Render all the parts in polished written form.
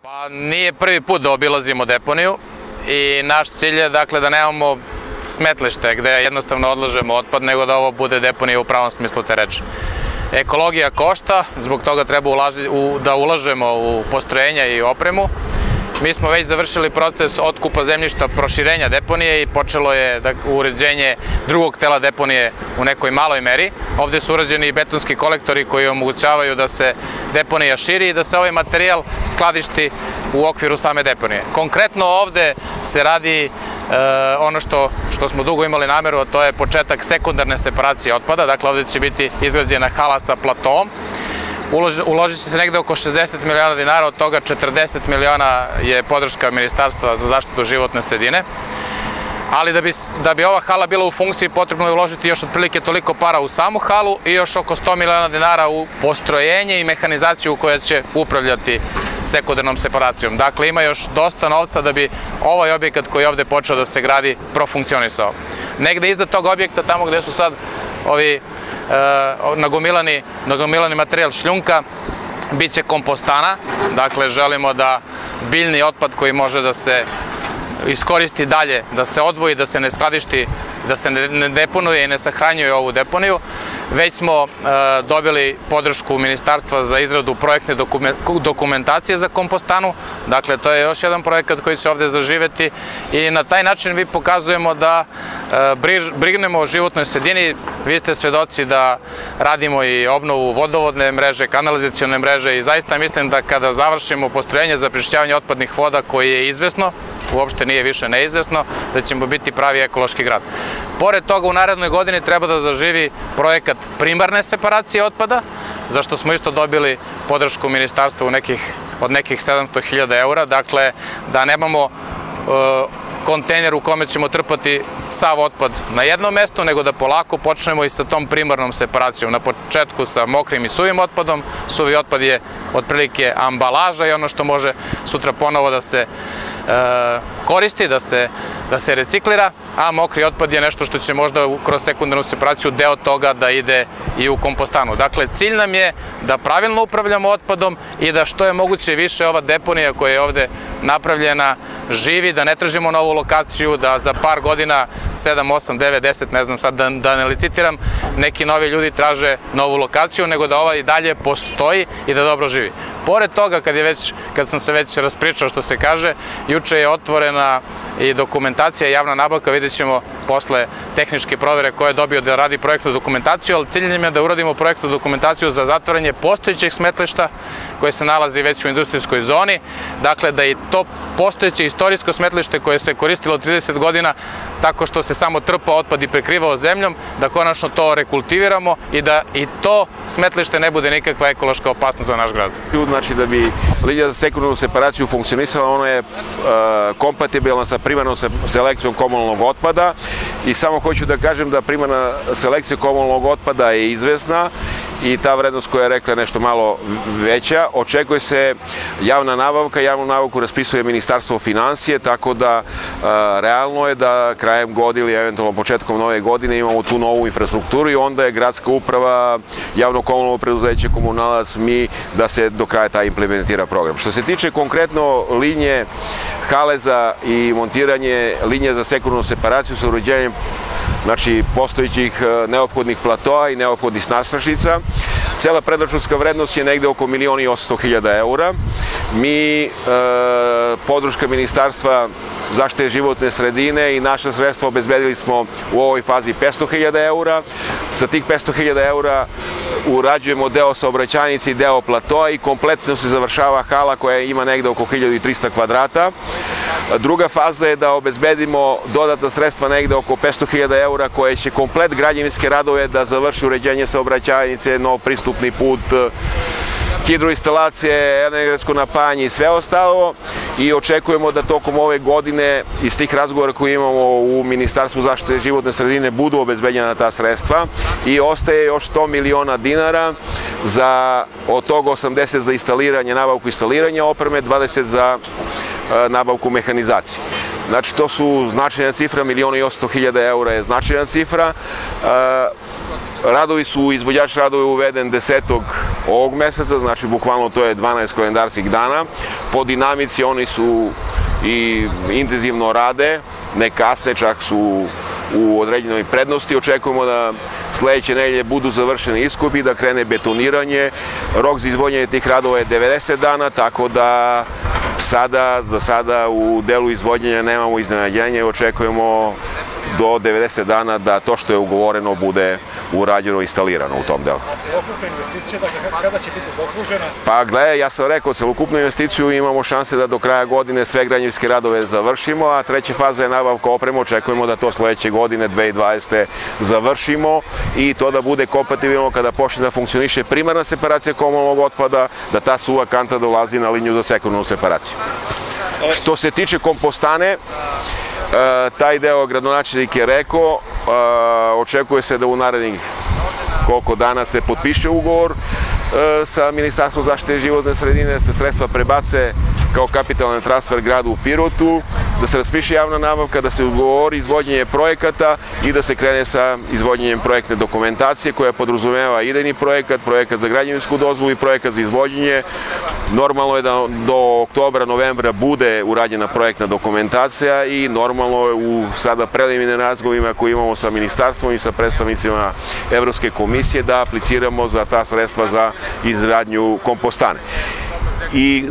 Pa nije prvi put da obilazimo deponiju i naš cilj je dakle da nemamo smetlište gde jednostavno odlažemo otpad, nego da ovo bude deponija u pravom smislu te reči. Ekologija košta, zbog toga treba da ulažemo u postrojenja i opremu. Mi smo već završili proces otkupa zemljišta proširenja deponije i počelo je uređenje drugog tela deponije u nekoj maloj meri. Ovde su urađeni betonski kolektori koji omogućavaju da se deponija širi i da se ovaj materijal skladišti u okviru same deponije. Konkretno ovde se radi ono što smo dugo imali nameru, a to je početak sekundarne separacije otpada. Dakle, ovde će biti izgrađena hala sa platoom. Uložit će se negde oko 60 miliona dinara, od toga 40 miliona je podrška Ministarstva za zaštitu životne sredine. Ali da bi ova hala bila u funkciji, potrebno je uložiti još otprilike toliko para u samu halu i još oko 100 miliona dinara u postrojenje i mehanizaciju koja će upravljati sekundarnom separacijom. Dakle, ima još dosta novca da bi ovaj objekat koji je ovde počeo da se gradi profunkcionisao. Negde iznad tog objekta, tamo gde su sad ovi nagomilani materijal šljunka, bit će kompostana. Dakle, želimo da biljni otpad koji može da se iskoristi dalje, da se odvoji, da se ne skladišti, da se ne deponuje i ne sahranjuje ovu deponiju. Već smo dobili podršku Ministarstva za izradu projektne dokumentacije za kompostanu. Dakle, to je još jedan projekat koji će ovde zaživeti i na taj način mi pokazujemo da brignemo o životnoj sredini. Vi ste svedoci da radimo i obnovu vodovodne mreže, kanalizacione mreže i zaista mislim da kada završimo postrojenje za prečišćavanje otpadnih voda koje je izvesno, uopšte nije više neizvesno, da ćemo biti pravi ekološki grad. Pored toga, u narednoj godini treba da zaživi projekat primarne separacije otpada, za što smo isto dobili podršku Ministarstva od nekih 700.000 eura. Dakle, da nemamo kontejner u kome ćemo trpati sav otpad na jednom mestu, nego da polako počnemo i sa tom primarnom separacijom. Na početku sa mokrim i suvim otpadom. Suvi otpad je otprilike ambalaža i ono što može sutra ponovo da se koristi, da se reciklira, a mokri otpad je nešto što će možda kroz sekundarnu separaciju deo toga da ide i u kompostanu. Dakle, cilj nam je da pravilno upravljamo otpadom i da što je moguće više ova deponija koja je ovde napravljena živi, da ne tražimo novu lokaciju, da za par godina, 7, 8, 9, 10, ne znam sad da ne licitiram, neki novi ljudi traže novu lokaciju, nego da ova i dalje postoji i da dobro živi. Pored toga, kad sam se već raspričao što se kaže, juče je otvorena i dokumentacija, javna nabavka, vidjet ćemo posle tehničke provere ko je dobio da radi projektnu dokumentaciju, ali cilj nam je da uradimo projektnu dokumentaciju za zatvaranje postojećeg smetlišta koje se nalazi već u industrijskoj zoni. Dakle, da i to postojeće istorijsko smetlište koje se koristilo 30 godina tako što se samo trpao otpad i prekrivao zemljom, da konačno to rekultiviramo i da i to smetlište ne bude nikakva ekološka opasnost za naš grad. Znači, da bi linija za sekundarnu separaciju funkcionisala, ona je kompatibilna sa primarnom selekcijom komunalnog otpada i samo hoću da kažem da primarna selekcija komunalnog otpada je izvesna i ta vrednost koja je rekla nešto malo veća. Očekuje se javna nabavka, javnu nabavku raspisuje Ministarstvo finansije, tako da realno je da krajem godine ili eventualno početkom nove godine imamo tu novu infrastrukturu i onda je gradska uprava, javno komunalno preduzeće, komunalac, mi da se do kraja taj implementira program. Što se tiče konkretno linije hale i montiranje linije za sekundarnu separaciju sa uređenjem postojećih neophodnih platoa i neophodnih nadstrešnica. Cela predračunska vrednost je negde oko 1.800.000 eura. Mi, podrška Ministarstva zaštite životne sredine i naša sredstva obezbedili smo u ovoj fazi 500.000 eura. Sa tih 500.000 eura urađujemo deo saobraćajnice i deo platoa i kompletno se završava hala koja ima negde oko 1300 kvadrata. Druga faza je da obezbedimo dodatna sredstva negde oko 500.000 eura koje će komplet građevinske radove da završi uređenje saobraćajnice, nov pristupni put, hidroinstalacije, energetsko napajanje i sve ostalo i očekujemo da tokom ove godine iz tih razgovora koje imamo u Ministarstvu zaštite životne sredine budu obezbeđena ta sredstva i ostaje još 100 miliona dinara od toga 80 za instaliranje, nabavku instaliranja opreme, 20 za nabavku mehanizacije. Znači, to su značajna cifra, 1.800.000 eura je značajna cifra. Radovi su, izvođač radova je uveden 10. ovog meseca, znači bukvalno to je 12 kalendarskih dana. Po dinamici oni su i intenzivno rade, ne kasne, čak su u određenoj prednosti. Očekujemo da sledeće nedelje budu završeni iskupi, da krene betoniranje. Rok za izvođenje tih radova je 90 dana, tako da za sada u delu izvođenja nemamo iznenađenja i očekujemo do 90 dana da to što je ugovoreno bude urađeno i instalirano u tom delu. A celokupna investicija, kada će biti zaokružena? Pa gledaj, ja sam rekao, celokupnu investiciju imamo šanse da do kraja godine sve građevinske radove završimo, a treća faza je nabavka opreme, očekujemo da to sledeće godine, 2020. završimo i to da bude kompatibilno kada počne da funkcioniše primarna separacija komunalnog otpada, da ta suva kanta dolazi na liniju za sekundarnu separaciju. Što se tiče kompostane, taj deo gradonačelnik je rekao, očekuje se da u narednih koliko dana se potpiše ugovor sa Ministarstvom zaštite životne sredine, se sredstva prebace kao kapitalan transfer gradu u Pirotu, da se raspiše javna nabavka, da se ugovori izvođenje projekata i da se krene sa izvođenjem projektne dokumentacije koja podrazumeva idejni projekat, projekat za građevinsku dozvolu i projekat za izvođenje. Normalno je da do oktobra, novembra bude urađena projektna dokumentacija i normalno je u sada preliminarnim razgovorima koje imamo sa ministarstvom i sa predstavnicima Evropske komisije da apliciramo za ta sredstva za izgradnju kompostane. I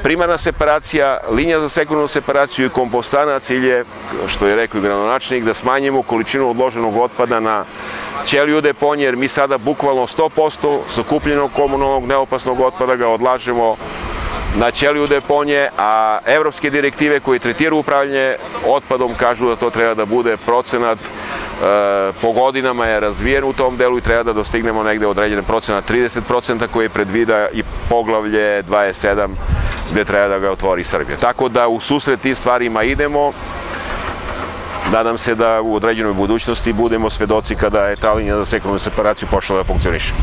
primarna separacija, linija za sekundarnu separaciju i kompostana, cilj je, što je rekao i gradonačelnik, da smanjimo količinu odloženog otpada na ćeliju deponije, jer mi sada bukvalno 100% sakupljenog komunalnog neopasnog otpada ga odlažemo na ćeliju deponije, a evropske direktive koje tretiraju upravljanje otpadom kažu da to treba da bude procenat, po godinama je razvijen u tom delu i treba da dostignemo negde određene procenat 30% koji predvida i poglavlje 27 gde treba da ga otvori Srbija. Tako da u susret tim stvarima idemo. Nadam se da u određenoj budućnosti budemo svedoci kada je ta linija za sekundarnu separaciju počela da funkcioniše.